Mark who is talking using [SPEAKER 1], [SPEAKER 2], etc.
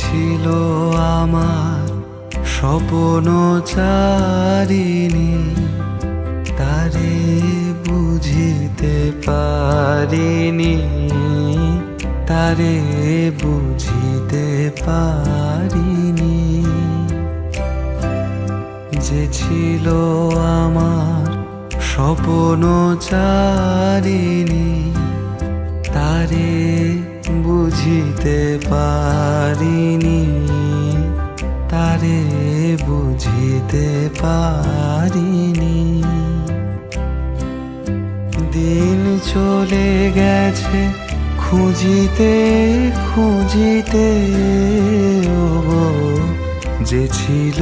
[SPEAKER 1] ছিল আমার স্বপ্ন চারিণী, তারে বুঝিতে পারিনি, তারে বুঝিতে পারিনি। যে ছিল আমার স্বপ্ন চারিণী, তারে বুঝিতে পারিনি, তারে বুঝিতে পারিনি। দিন চলে গেছে খুঁজিতে খুঁজিতে, ওগো যে ছিল